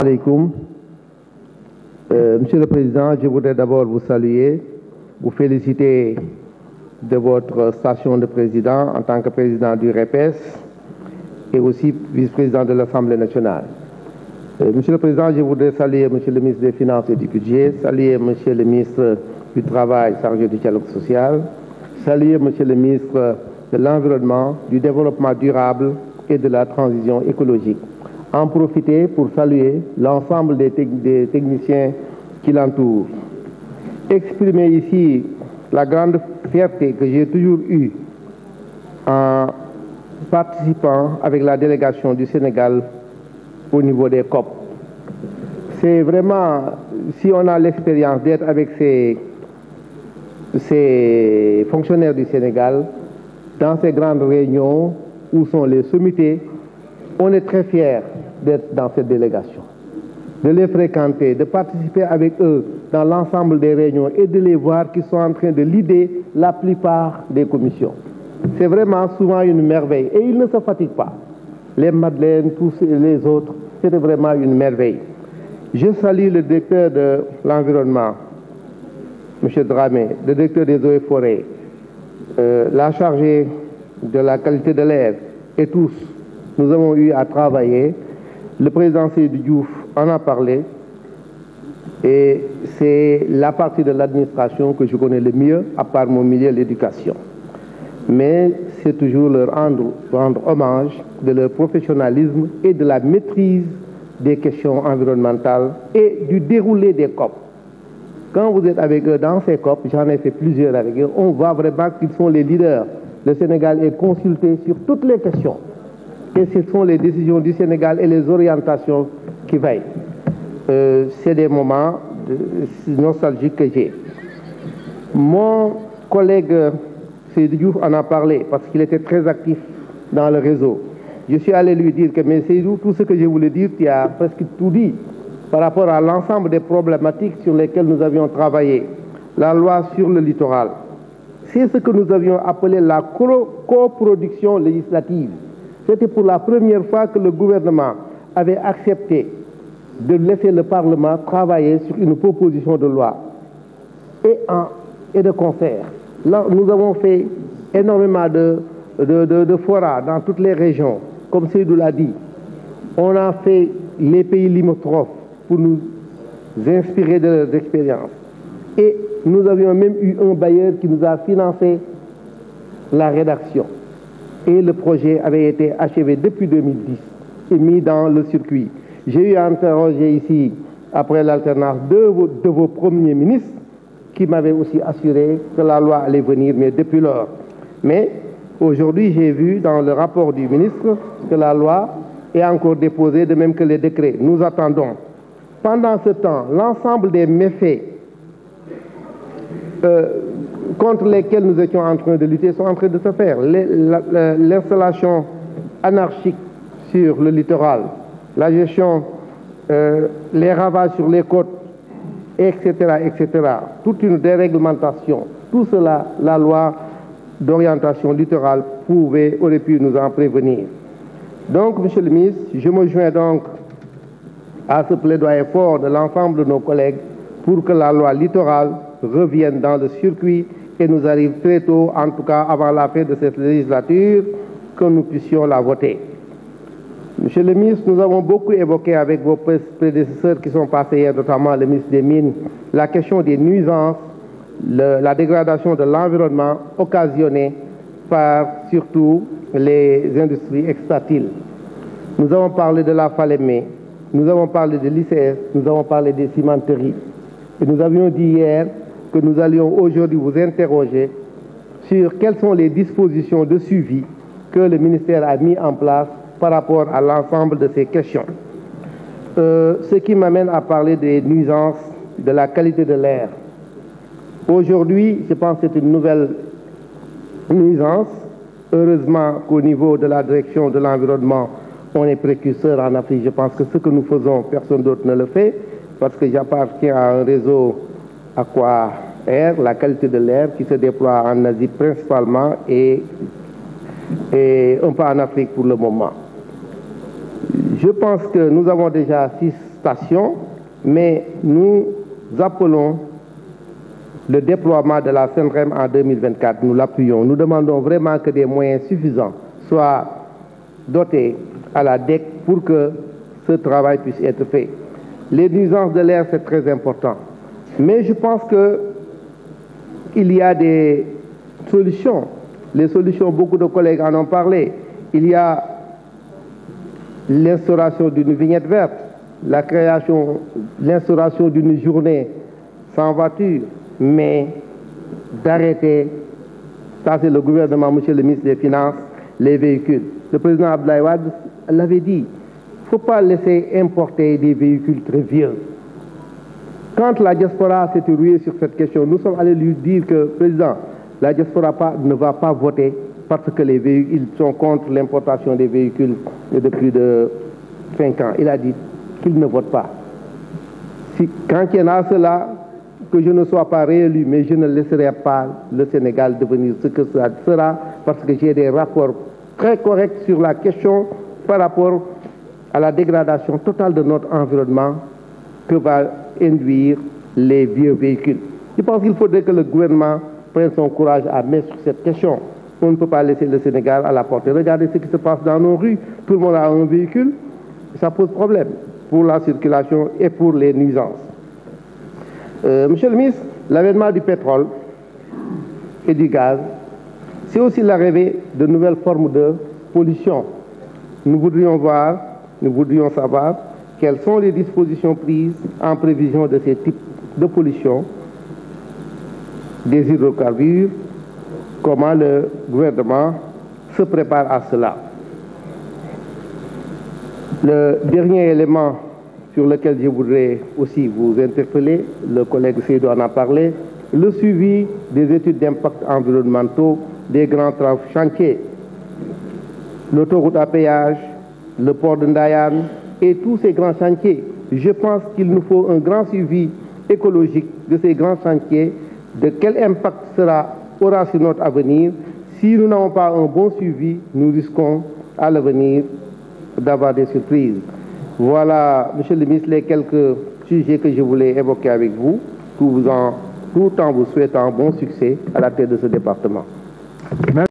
Alaikum. Monsieur le Président, je voudrais d'abord vous saluer, vous féliciter de votre station de président en tant que président du REPES et aussi vice-président de l'Assemblée nationale. Monsieur le Président, je voudrais saluer Monsieur le ministre des Finances et du Budget, saluer Monsieur le ministre du Travail chargé du dialogue social, saluer Monsieur le ministre de l'Environnement, du Développement durable et de la transition écologique. En profiter pour saluer l'ensemble des techniciens qui l'entourent. Exprimer ici la grande fierté que j'ai toujours eue en participant avec la délégation du Sénégal au niveau des COP. C'est vraiment, si on a l'expérience d'être avec ces fonctionnaires du Sénégal, dans ces grandes réunions où sont les sommités, on est très fiers d'être dans cette délégation, de les fréquenter, de participer avec eux dans l'ensemble des réunions et de les voir qui sont en train de leader la plupart des commissions. C'est vraiment souvent une merveille et ils ne se fatiguent pas. Les Madeleines, tous les autres, c'était vraiment une merveille. Je salue le directeur de l'environnement, M. Dramé, le directeur des eaux et forêts, la chargée de la qualité de l'air et tous. Nous avons eu à travailler. Le président Seydou Diouf en a parlé et c'est la partie de l'administration que je connais le mieux, à part mon milieu, l'éducation. Mais c'est toujours leur rendre hommage de leur professionnalisme et de la maîtrise des questions environnementales et du déroulé des COP. Quand vous êtes avec eux dans ces COP, j'en ai fait plusieurs avec eux, on voit vraiment qu'ils sont les leaders. Le Sénégal est consulté sur toutes les questions. Et ce sont les décisions du Sénégal et les orientations qui veillent. C'est des moments nostalgiques que j'ai. Mon collègue Seydou Diouf en a parlé parce qu'il était très actif dans le réseau. Je suis allé lui dire que, mais Seydou, tout ce que je voulais dire, tu as presque tout dit par rapport à l'ensemble des problématiques sur lesquelles nous avions travaillé. La loi sur le littoral, c'est ce que nous avions appelé la coproduction législative. C'était pour la première fois que le gouvernement avait accepté de laisser le Parlement travailler sur une proposition de loi et de concert. Là, nous avons fait énormément de forats dans toutes les régions, comme Seydou l'a dit. On a fait les pays limitrophes pour nous inspirer de leurs expériences. Et nous avions même eu un bailleur qui nous a financé la rédaction. Et le projet avait été achevé depuis 2010 et mis dans le circuit. J'ai eu à interroger ici, après l'alternance, de vos premiers ministres qui m'avaient aussi assuré que la loi allait venir, mais depuis lors. Mais aujourd'hui, j'ai vu dans le rapport du ministre que la loi est encore déposée, de même que les décrets. Nous attendons. Pendant ce temps, l'ensemble des méfaits contre lesquels nous étions en train de lutter sont en train de se faire. L'installation anarchique sur le littoral, la gestion, les ravages sur les côtes, etc., etc. Toute une déréglementation. Tout cela, la loi d'orientation littorale aurait pu nous en prévenir. Donc, Monsieur le ministre, je me joins donc à ce plaidoyer fort de l'ensemble de nos collègues pour que la loi littorale revienne dans le circuit et nous arrive très tôt, en tout cas avant la fin de cette législature, que nous puissions la voter. Monsieur le ministre, nous avons beaucoup évoqué avec vos prédécesseurs qui sont passés hier, notamment le ministre des Mines, la question des nuisances, la dégradation de l'environnement occasionnée par surtout les industries extractives. Nous avons parlé de la Falémé, nous avons parlé de l'ICS, nous avons parlé des cimenteries. Et nous avions dit hier que nous allions aujourd'hui vous interroger sur quelles sont les dispositions de suivi que le ministère a mis en place par rapport à l'ensemble de ces questions. Ce qui m'amène à parler des nuisances, de la qualité de l'air. Aujourd'hui, je pense que c'est une nouvelle nuisance. Heureusement qu'au niveau de la direction de l'environnement, on est précurseur en Afrique. Je pense que ce que nous faisons, personne d'autre ne le fait, parce que j'appartiens à un réseau Aqua Air, la qualité de l'air, qui se déploie en Asie principalement et un peu en Afrique pour le moment. Je pense que nous avons déjà 6 stations, mais nous appelons le déploiement de la SENREM en 2024. Nous l'appuyons. Nous demandons vraiment que des moyens suffisants soient dotés à la DEC pour que ce travail puisse être fait. Les nuisances de l'air, c'est très important. Mais je pense qu'il y a des solutions. Les solutions, beaucoup de collègues en ont parlé. Il y a l'instauration d'une vignette verte, l'instauration d'une journée sans voiture, mais d'arrêter, ça c'est le gouvernement, monsieur le ministre des Finances, les véhicules. Le président Abdoulaye Wade l'avait dit, il ne faut pas laisser importer des véhicules très vieux. Quand la diaspora s'est ruée sur cette question, nous sommes allés lui dire que, président, la diaspora ne va pas voter parce que les véhicules, ils sont contre l'importation des véhicules de plus de 5 ans. Il a dit qu'il ne vote pas. Quand il y en a cela, que je ne sois pas réélu, mais je ne laisserai pas le Sénégal devenir ce que ça sera, parce que j'ai des rapports très corrects sur la question par rapport à la dégradation totale de notre environnement que va induire les vieux véhicules. Je pense qu'il faudrait que le gouvernement prenne son courage à mettre sur cette question. On ne peut pas laisser le Sénégal à la portée. Regardez ce qui se passe dans nos rues. Tout le monde a un véhicule. Ça pose problème pour la circulation et pour les nuisances. Monsieur le ministre, l'avènement du pétrole et du gaz, c'est aussi l'arrivée de nouvelles formes de pollution. Nous voudrions savoir quelles sont les dispositions prises en prévision de ces types de pollution des hydrocarbures, comment le gouvernement se prépare à cela. Le dernier élément sur lequel je voudrais aussi vous interpeller, le collègue Seydou en a parlé, le suivi des études d'impact environnementaux des grands chantiers, l'autoroute à péage, le port de Ndayane et tous ces grands chantiers. Je pense qu'il nous faut un grand suivi écologique de ces grands chantiers, de quel impact aura sur notre avenir. Si nous n'avons pas un bon suivi, nous risquons à l'avenir d'avoir des surprises. Voilà, monsieur le ministre, les quelques sujets que je voulais évoquer avec vous, tout en vous souhaitant bon succès à la tête de ce département. Merci.